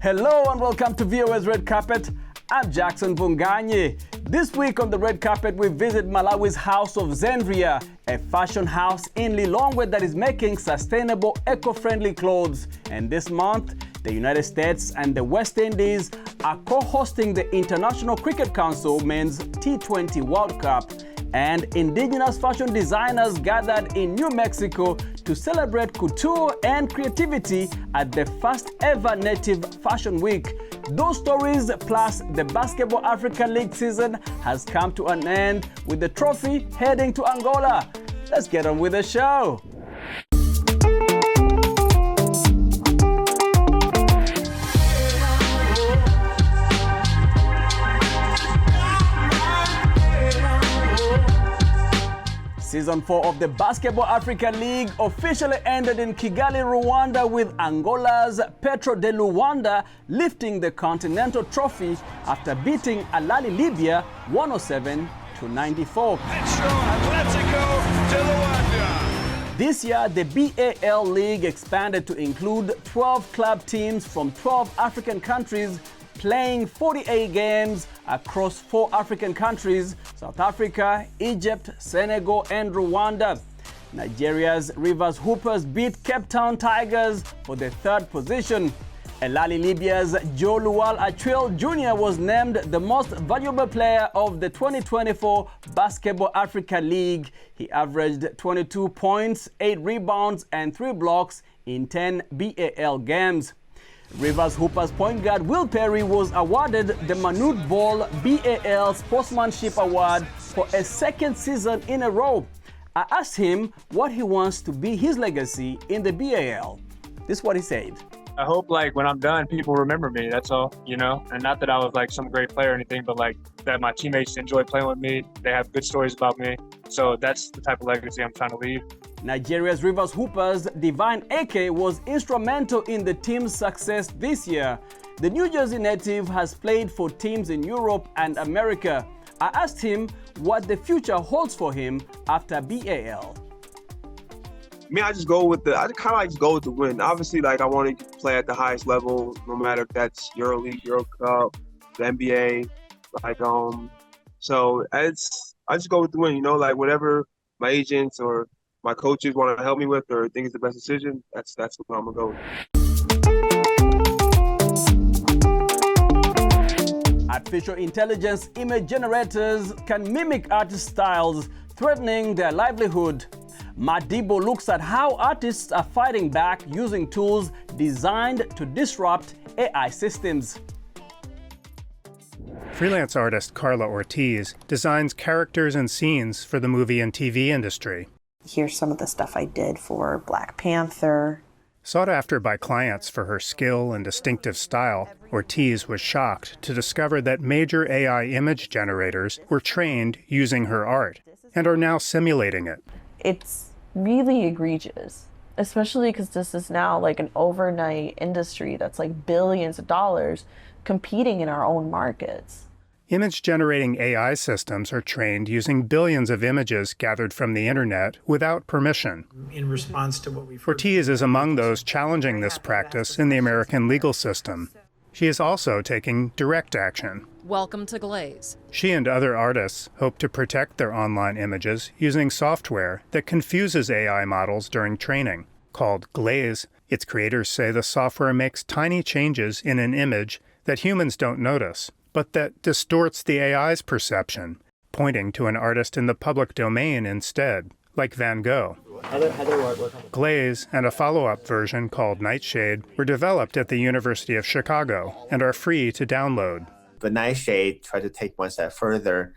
Hello and welcome to VOA's Red Carpet. I'm Jackson Vunganye. This week on the Red Carpet, we visit Malawi's House of Xandria, a fashion house in Lilongwe that is making sustainable, eco-friendly clothes. And this month, the United States and the West Indies are co-hosting the International Cricket Council Men's T20 World Cup. And indigenous fashion designers gathered in New Mexico to celebrate couture and creativity at the first ever Native Fashion Week. Those stories plus the Basketball Africa League season has come to an end with the trophy heading to Angola. Let's get on with the show. Season 4 of the Basketball Africa League officially ended in Kigali, Rwanda, with Angola's Petro de Luanda lifting the Continental Trophy after beating Alali Libya 107-94. This year, the BAL League expanded to include 12 club teams from 12 African countries playing 48 games across 4 African countries: South Africa, Egypt, Senegal, and Rwanda. Nigeria's Rivers Hoopers beat Cape Town Tigers for the 3rd position. Elali Libya's Joe Lual Achwil Jr. was named the most valuable player of the 2024 Basketball Africa League. He averaged 22 points, 8 rebounds, and 3 blocks in 10 BAL games. Rivers Hoopers point guard Will Perry was awarded the Manute Ball BAL Sportsmanship Award for a 2nd season in a row. I asked him what he wants to be his legacy in the BAL. This is what he said. I hope when I'm done, people remember me, that's all, and not that I was some great player or anything, but that my teammates enjoy playing with me. They have good stories about me. So that's the type of legacy I'm trying to leave. Nigeria's Rivers Hoopers Divine Eke was instrumental in the team's success this year. The New Jersey native has played for teams in Europe and America. I asked him what the future holds for him after BAL. I just go with the win. Obviously, I want to play at the highest level, no matter if that's EuroLeague, Euro Cup, the NBA, so I just go with the win. Whatever my agents or my coaches want to help me with or think is the best decision, that's what I'm gonna go with. Artificial intelligence image generators can mimic artist styles, threatening their livelihood. Madibo looks at how artists are fighting back using tools designed to disrupt AI systems. Freelance artist Carla Ortiz designs characters and scenes for the movie and TV industry. Here's some of the stuff I did for Black Panther. Sought after by clients for her skill and distinctive style, Ortiz was shocked to discover that major AI image generators were trained using her art and are now simulating it. It's really egregious, especially because this is now an overnight industry that's billions of dollars competing in our own markets. Image-generating AI systems are trained using billions of images gathered from the internet without permission. In response to what we've heard, Ortiz is among those challenging this practice in the American legal system. She is also taking direct action. Welcome to Glaze. She and other artists hope to protect their online images using software that confuses AI models during training. Called Glaze, its creators say the software makes tiny changes in an image that humans don't notice, but that distorts the AI's perception, pointing to an artist in the public domain instead, like Van Gogh. Glaze and a follow-up version called Nightshade were developed at the University of Chicago and are free to download. The Nightshade tried to take one step further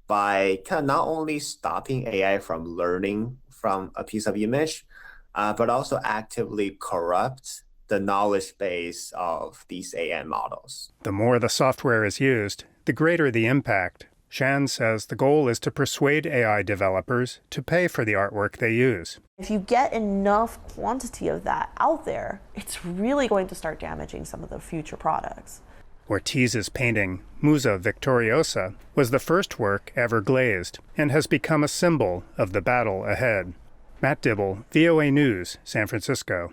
by not only stopping AI from learning from a piece of image, but also actively corrupt the knowledge base of these AI models. The more the software is used, the greater the impact. Shan says the goal is to persuade AI developers to pay for the artwork they use. If you get enough quantity of that out there, it's really going to start damaging some of the future products. Ortiz's painting, Musa Victoriosa, was the first work ever glazed and has become a symbol of the battle ahead. Matt Dibble, VOA News, San Francisco.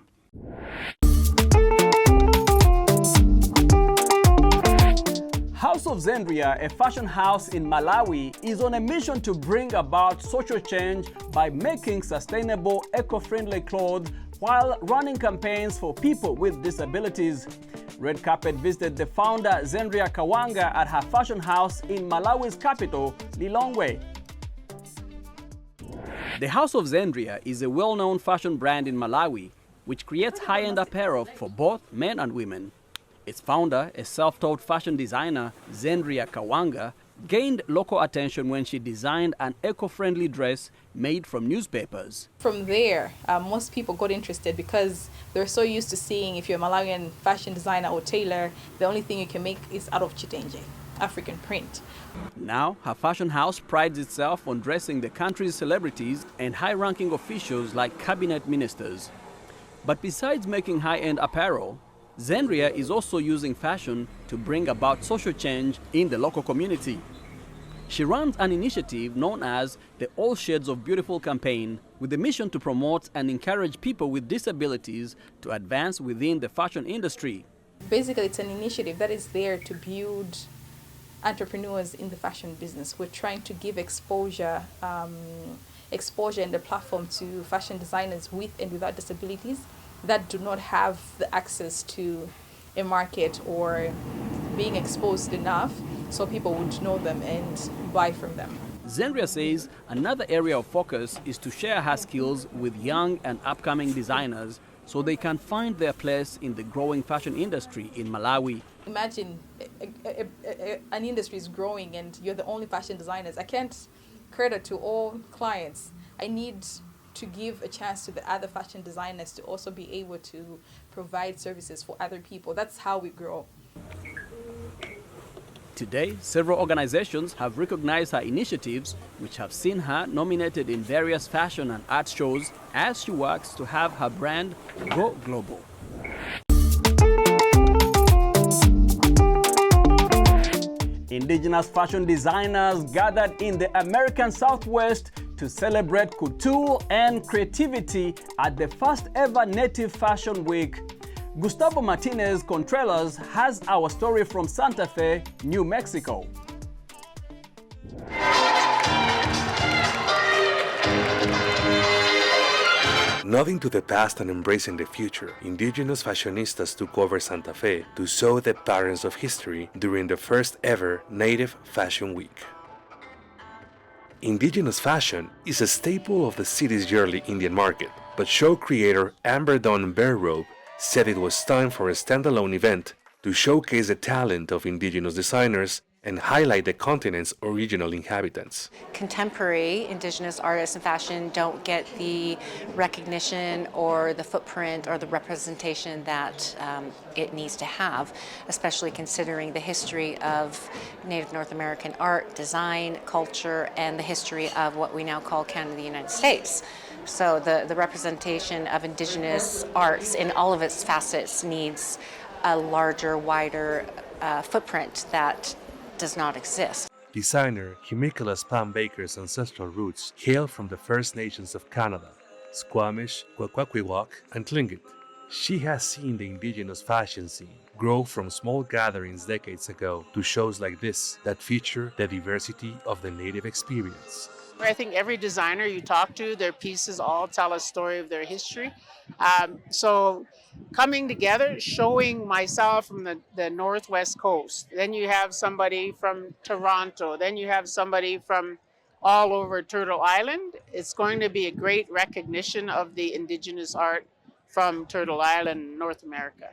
House of Xandria, a fashion house in Malawi, is on a mission to bring about social change by making sustainable, eco-friendly clothes while running campaigns for people with disabilities. Red Carpet visited the founder, Xandria Kawanga, at her fashion house in Malawi's capital, Lilongwe. The House of Xandria is a well-known fashion brand in Malawi, which creates high-end apparel for both men and women. Its founder, a self-taught fashion designer, Xandria Kawanga, gained local attention when she designed an eco-friendly dress made from newspapers. From there, most people got interested because they're so used to seeing if you're a Malawian fashion designer or tailor, the only thing you can make is out of chitenje, African print. Now, her fashion house prides itself on dressing the country's celebrities and high-ranking officials like cabinet ministers. But besides making high-end apparel, Xandria is also using fashion to bring about social change in the local community. She runs an initiative known as the All Shades of Beautiful campaign with the mission to promote and encourage people with disabilities to advance within the fashion industry. Basically, it's an initiative that is there to build entrepreneurs in the fashion business. We're trying to give exposure and the platform to fashion designers with and without disabilities that do not have the access to a market or being exposed enough so people would know them and buy from them. Xandria says another area of focus is to share her skills with young and upcoming designers so they can find their place in the growing fashion industry in Malawi. Imagine an industry is growing and you're the only fashion designers. I can't credit to all clients. I need to give a chance to the other fashion designers to also be able to provide services for other people. That's how we grow. Today, several organizations have recognized her initiatives, which have seen her nominated in various fashion and art shows as she works to have her brand go global. Indigenous fashion designers gathered in the American Southwest to celebrate couture and creativity at the first ever Native Fashion Week. Gustavo Martinez Contreras has our story from Santa Fe, New Mexico. Nodding to the past and embracing the future, indigenous fashionistas took over Santa Fe to show the patterns of history during the first ever Native Fashion Week. Indigenous fashion is a staple of the city's yearly Indian market, but show creator Amber Dawn Bearrope said it was time for a standalone event to showcase the talent of indigenous designers and highlight the continent's original inhabitants. Contemporary indigenous artists in fashion don't get the recognition or the footprint or the representation that it needs to have, especially considering the history of Native North American art, design, culture, and the history of what we now call Canada, the United States. So the representation of indigenous arts in all of its facets needs a larger, wider footprint that does not exist. Designer Himikala's Pam Baker's ancestral roots hail from the First Nations of Canada, Squamish, Kwakwaka'wakw, and Tlingit. She has seen the indigenous fashion scene grow from small gatherings decades ago to shows like this that feature the diversity of the Native experience. I think every designer you talk to, their pieces all tell a story of their history. So coming together, showing myself from the Northwest Coast, then you have somebody from Toronto, then you have somebody from all over Turtle Island. It's going to be a great recognition of the indigenous art from Turtle Island, North America.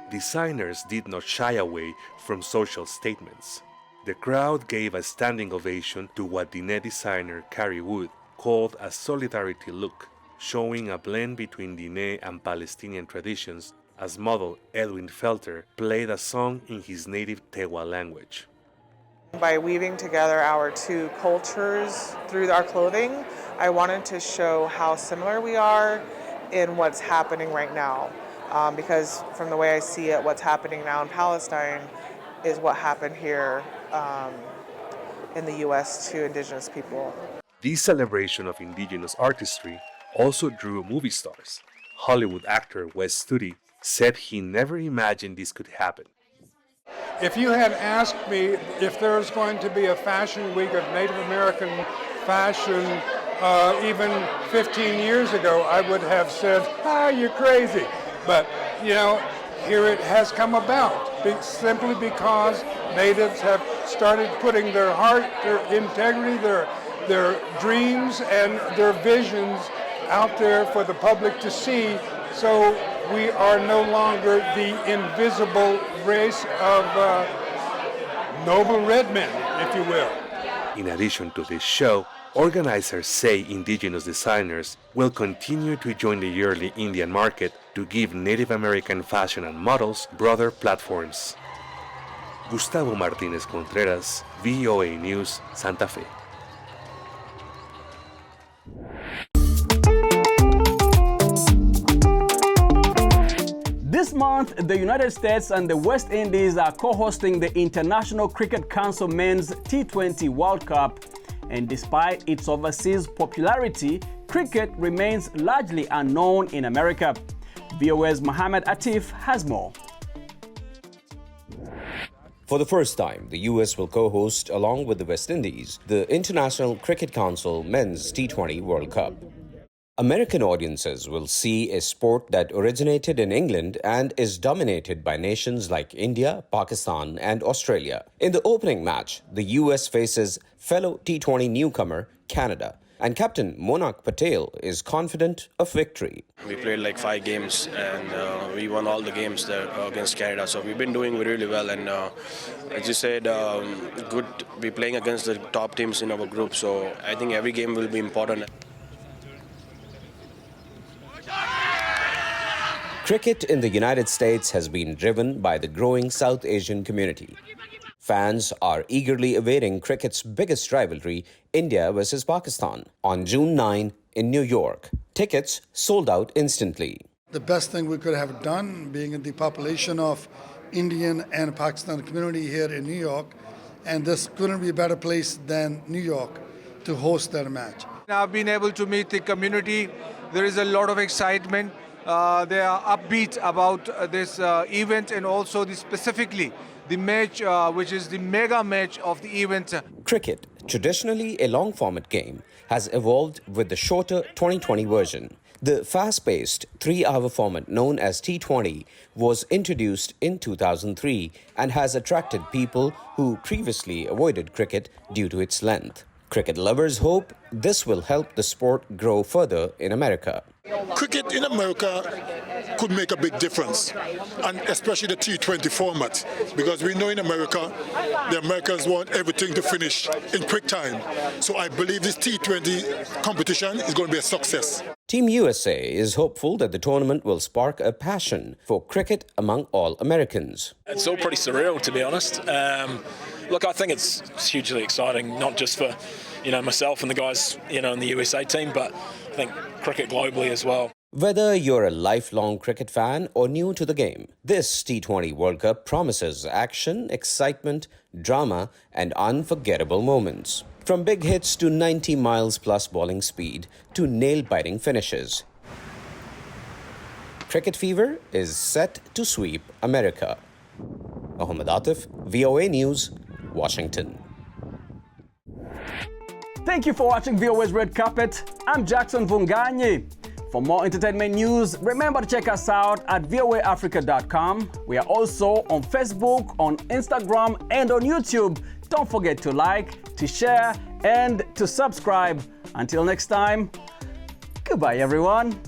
Designers did not shy away from social statements. The crowd gave a standing ovation to what Diné designer Carrie Wood called a solidarity look, showing a blend between Diné and Palestinian traditions as model Edwin Felter played a song in his native Tewa language. By weaving together our two cultures through our clothing, I wanted to show how similar we are in what's happening right now. Because from the way I see it, what's happening now in Palestine is what happened here in the U.S. to indigenous people. This celebration of indigenous artistry also drew movie stars. Hollywood actor Wes Studi said he never imagined this could happen. If you had asked me if there was going to be a fashion week of Native American fashion even 15 years ago, I would have said, you're crazy. But, here it has come about, simply because natives have started putting their heart, their integrity, their dreams, and their visions out there for the public to see. So we are no longer the invisible race of noble red men, if you will. In addition to this show, organizers say indigenous designers will continue to join the yearly Indian market to give Native American fashion and models broader platforms. Gustavo Martinez Contreras, VOA News, Santa Fe. This month, the United States and the West Indies are co-hosting the International Cricket Council Men's T20 World Cup. And despite its overseas popularity, cricket remains largely unknown in America. VOA's Mohammed Atif has more. For the first time, the U.S. will co-host, along with the West Indies, the International Cricket Council Men's T20 World Cup. American audiences will see a sport that originated in England and is dominated by nations like India, Pakistan, and Australia. In the opening match, the U.S. faces fellow T20 newcomer Canada, and Captain Monak Patel is confident of victory. We played like 5 games and we won all the games there against Canada. So we've been doing really well, and as you said, good. We're playing against the top teams in our group, so I think every game will be important. Cricket in the United States has been driven by the growing South Asian community. Fans are eagerly awaiting cricket's biggest rivalry, India versus Pakistan, on June 9 in New York. Tickets sold out instantly. The best thing we could have done, being in the population of Indian and Pakistan community here in New York, and this couldn't be a better place than New York to host that match. I've been able to meet the community. There is a lot of excitement. They are upbeat about this event, and also specifically the match, which is the mega match of the event. Cricket, traditionally a long-format game, has evolved with the shorter 2020 version. The fast-paced 3-hour format known as T20 was introduced in 2003 and has attracted people who previously avoided cricket due to its length. Cricket lovers hope this will help the sport grow further in America. Cricket in America could make a big difference, and especially the T20 format, because we know in America, the Americans want everything to finish in quick time. So I believe this T20 competition is going to be a success. Team USA is hopeful that the tournament will spark a passion for cricket among all Americans. It's all pretty surreal, to be honest. Look, I think it's hugely exciting, not just for myself and the guys in the USA team, but I think cricket globally as well. Whether you're a lifelong cricket fan or new to the game, this T20 World Cup promises action, excitement, drama, and unforgettable moments. From big hits to 90 miles plus bowling speed to nail-biting finishes. Cricket fever is set to sweep America. Mohammed Atif, VOA News, Washington. Thank you for watching VOA's Red Carpet. I'm Jackson Vunganyi. For more entertainment news, remember to check us out at voaafrica.com. We are also on Facebook, on Instagram, and on YouTube. Don't forget to like, to share, and to subscribe. Until next time, goodbye everyone.